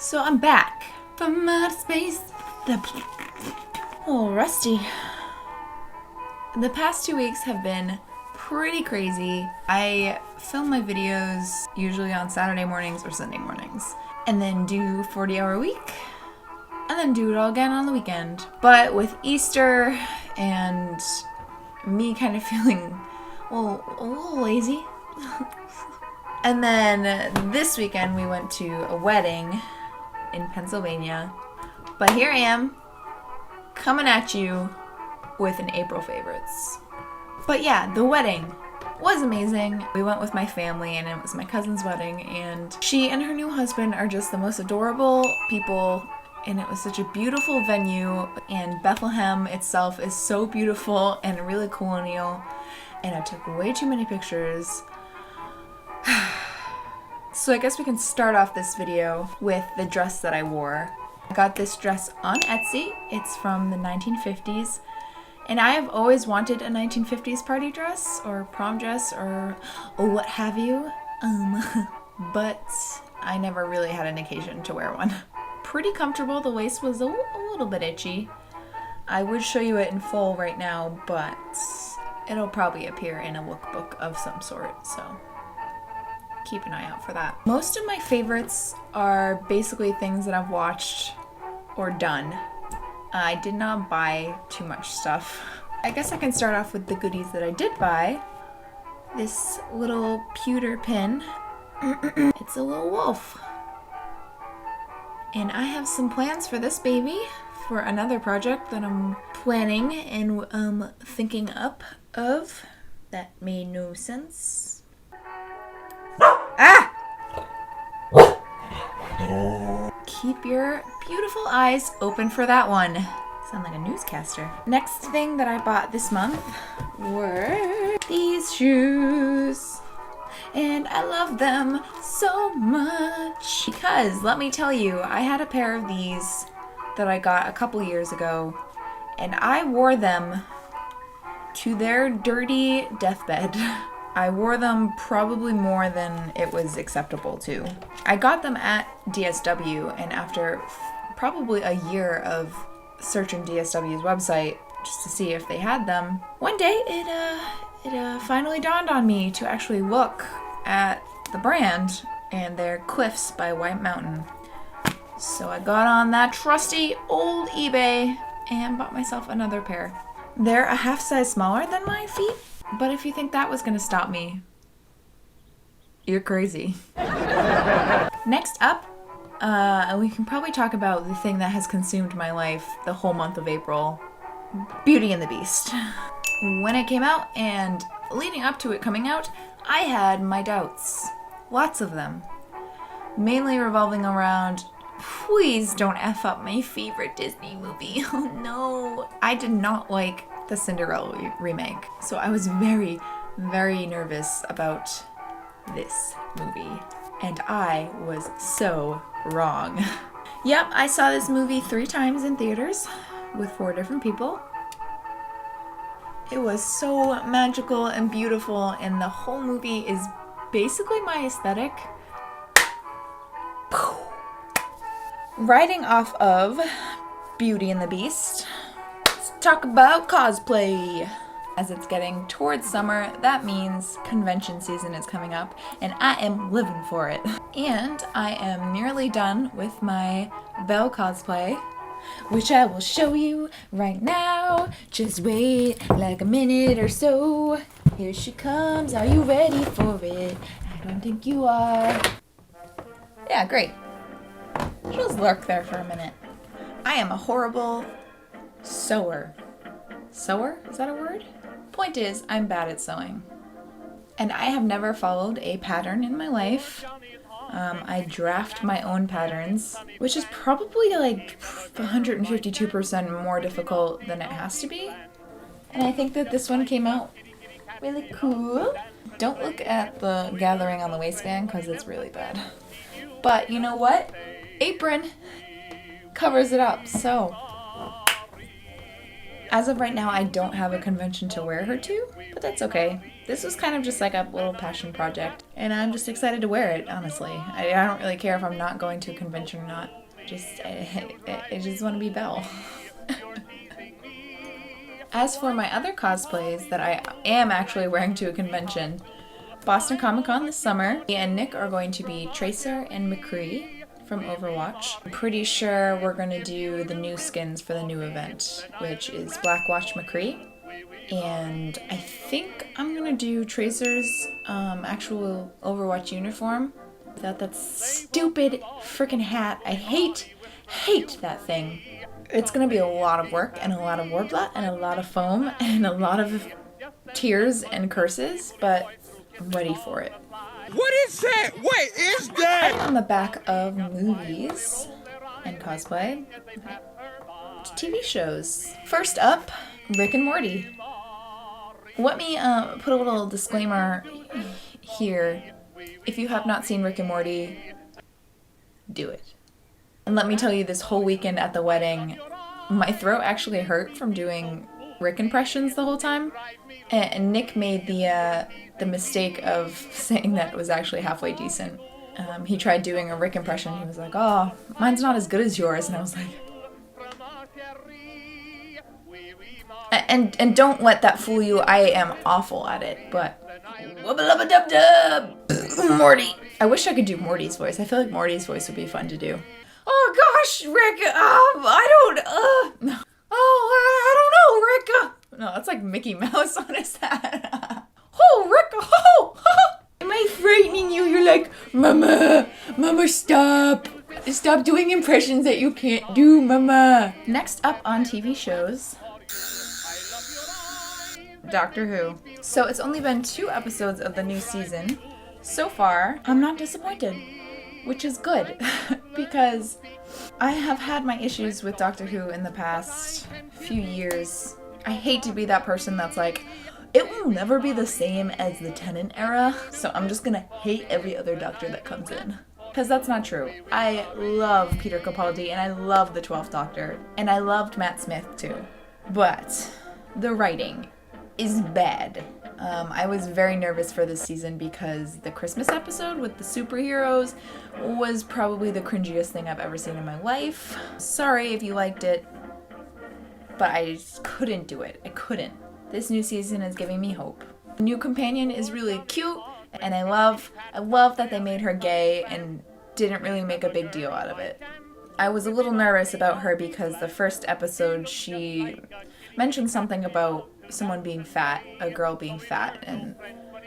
So I'm back from outer space. Oh, rusty. The past 2 weeks have been pretty crazy. I film my videos usually on Saturday mornings or Sunday mornings, and then do 40-hour a week, and then do it all again on the weekend. But with Easter and me kind of feeling a little lazy. And then this weekend we went to a wedding in Pennsylvania. But here I am, coming at you with an April favorites. But yeah, the wedding was amazing. We went with my family and it was my cousin's wedding, and she and her new husband are just the most adorable people, and it was such a beautiful venue, and Bethlehem itself is so beautiful and really colonial, and I took way too many pictures. So I guess we can start off this video with the dress that I wore. I got this dress on Etsy. It's from the 1950s. And I have always wanted a 1950s party dress or prom dress or what have you. But I never really had an occasion to wear one. Pretty comfortable. The waist was a little bit itchy. I would show you it in full right now, but it'll probably appear in a lookbook of some sort, so keep an eye out for that. Most of my favorites are basically things that I've watched or done. I did not buy too much stuff. I guess I can start off with the goodies that I did buy. This little pewter pin. It's a little wolf. And I have some plans for this baby for another project that I'm planning and thinking up of. That made no sense. Ah! Keep your beautiful eyes open for that one. Sound like a newscaster. Next thing that I bought this month were these shoes. And I love them so much. Because, let me tell you, I had a pair of these that I got a couple years ago, and I wore them to their dirty deathbed. I wore them probably more than it was acceptable to. I got them at DSW, and after probably a year of searching DSW's website just to see if they had them, one day it finally dawned on me to actually look at the brand and their Cliffs by White Mountain. So I got on that trusty old eBay and bought myself another pair. They're a half size smaller than my feet, but if you think that was gonna stop me, you're crazy. Next up, we can probably talk about the thing that has consumed my life the whole month of April, Beauty and the Beast. When it came out and leading up to it coming out, I had my doubts. Lots of them. Mainly revolving around, please don't F up my favorite Disney movie. Oh no. I did not like the Cinderella remake, so I was very, very nervous about this movie. And I was so wrong. Yep, I saw this movie 3 times in theaters with 4 different people. It was so magical and beautiful, and the whole movie is basically my aesthetic. Riding off of Beauty and the Beast, let's talk about cosplay. As it's getting towards summer, that means convention season is coming up, and I am living for it. And I am nearly done with my Belle cosplay, which I will show you right now. Just wait like a minute or so. Here she comes. Are you ready for it? I don't think you are. Yeah, great. Just lurk there for a minute. I am a horrible sewer. Sewer? Is that a word? Point is, I'm bad at sewing. And I have never followed a pattern in my life. I draft my own patterns, which is probably like 152% more difficult than it has to be. And I think that this one came out really cool. Don't look at the gathering on the waistband because it's really bad. But you know what? Apron covers it up, so as of right now, I don't have a convention to wear her to, but that's okay. This was kind of just like a little passion project, and I'm just excited to wear it, honestly. I don't really care if I'm not going to a convention or not. I just want to be Belle. As for my other cosplays that I am actually wearing to a convention, Boston Comic Con this summer, me and Nick are going to be Tracer and McCree from Overwatch. I'm pretty sure we're going to do the new skins for the new event, which is Blackwatch McCree. And I think I'm going to do Tracer's actual Overwatch uniform without that stupid freaking hat. I hate that thing. It's going to be a lot of work and a lot of warbler and a lot of foam and a lot of tears and curses, but I'm ready for it. What is that? What is that? On the back of movies and cosplay, TV shows. First up, Rick and Morty. Let me put a little disclaimer here. If you have not seen Rick and Morty, do it. And let me tell you, this whole weekend at the wedding, my throat actually hurt from doing Rick impressions the whole time. And Nick made the mistake of saying that it was actually halfway decent. He tried doing a Rick impression. He was like, "Oh, mine's not as good as yours." And I was like... And don't let that fool you. I am awful at it, but... Wubba-lubba-dub-dub! Morty! I wish I could do Morty's voice. I feel like Morty's voice would be fun to do. Oh gosh, Rick, I don't know, Rick. No, that's like Mickey Mouse on his hat. Oh, Rick, oh, am I frightening you? You're like, Mama, stop. Stop doing impressions that you can't do, Mama. Next up on TV shows, Doctor Who. So it's only been 2 episodes of the new season. So far, I'm not disappointed, which is good because I have had my issues with Doctor Who in the past few years. I hate to be that person that's like, it will never be the same as the Tennant era, so I'm just gonna hate every other Doctor that comes in. Because that's not true. I love Peter Capaldi, and I love the 12th Doctor, and I loved Matt Smith too. But the writing is bad. I was very nervous for this season because the Christmas episode with the superheroes was probably the cringiest thing I've ever seen in my life. Sorry if you liked it, but I just couldn't do it. I couldn't. This new season is giving me hope. The new companion is really cute, and I love that they made her gay and didn't really make a big deal out of it. I was a little nervous about her because the first episode she mentioned something about someone being fat, a girl being fat, and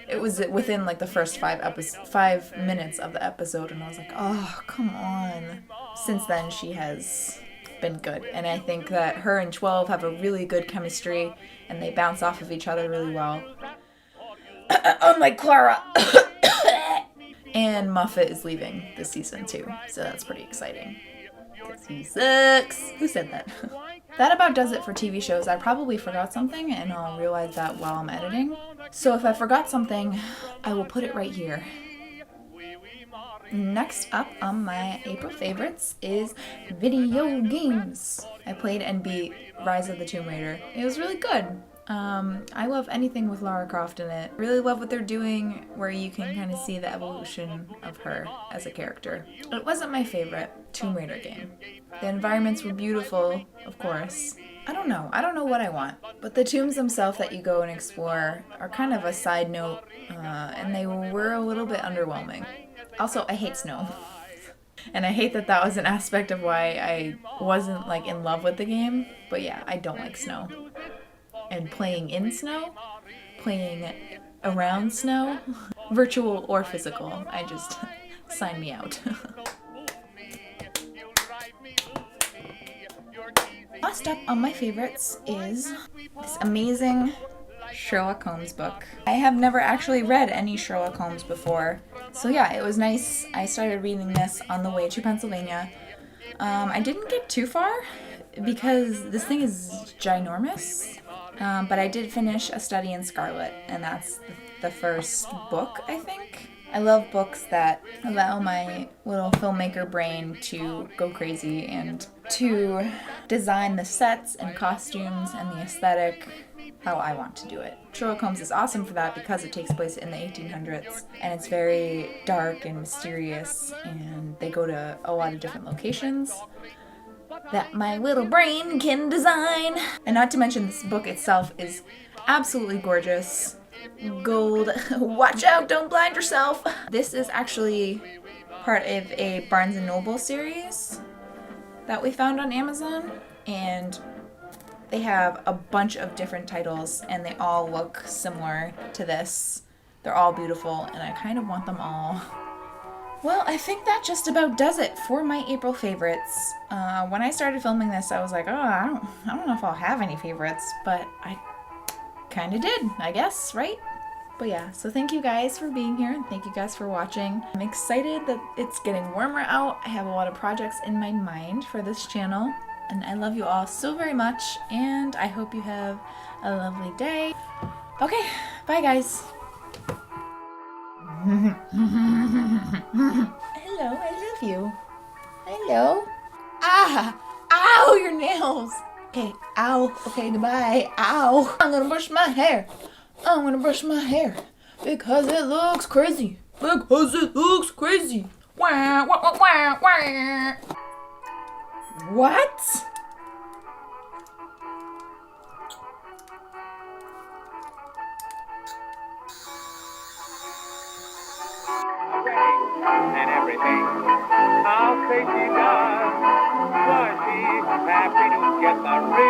it was within like the first 5 minutes of the episode, and I was like, oh, come on. Since then, she has been good, and I think that her and 12 have a really good chemistry, and they bounce off of each other really well. Unlike Clara. And Moffat is leaving this season too, so that's pretty exciting. Because he sucks. Who said that? That about does it for TV shows. I probably forgot something, and I'll realize that while I'm editing. So if I forgot something, I will put it right here. Next up on my April favorites is video games. I played and beat Rise of the Tomb Raider. It was really good. I love anything with Lara Croft in it. Really love what they're doing where you can kind of see the evolution of her as a character. It wasn't my favorite Tomb Raider game. The environments were beautiful, of course. I don't know what I want, but the tombs themselves that you go and explore are kind of a side note, and they were a little bit underwhelming. Also, I hate snow. And I hate that that was an aspect of why I wasn't like in love with the game, but yeah, I don't like snow. And playing in snow, playing around snow, virtual or physical, I just sign me out. Last up on my favorites is this amazing Sherlock Holmes book. I have never actually read any Sherlock Holmes before, so yeah, it was nice. I started reading this on the way to Pennsylvania. I didn't get too far because this thing is ginormous. But I did finish A Study in Scarlet, and that's the first book, I think. I love books that allow my little filmmaker brain to go crazy and to design the sets and costumes and the aesthetic how I want to do it. Sherlock Holmes is awesome for that because it takes place in the 1800s and it's very dark and mysterious, and they go to a lot of different locations that my little brain can design. And not to mention, this book itself is absolutely gorgeous. Gold. Watch out, don't blind yourself. This is actually part of a Barnes & Noble series that we found on Amazon, and they have a bunch of different titles and they all look similar to this. They're all beautiful and I kind of want them all. Well, I think that just about does it for my April favorites. When I started filming this, I was like, oh, I don't know if I'll have any favorites, but I kind of did, I guess, right? But yeah, so thank you guys for being here and thank you guys for watching. I'm excited that it's getting warmer out. I have a lot of projects in my mind for this channel, and I love you all so very much, and I hope you have a lovely day. Okay, bye guys. Hello, I love you. Hello. Ah! Ow, your nails! Okay, ow. Okay, goodbye. Ow. I'm gonna brush my hair. I'm gonna brush my hair. Because it looks crazy. Because it looks crazy. Wah, wah, wah, wah, wah. What? And everything. I'll say she does. Was she happy to get the ring?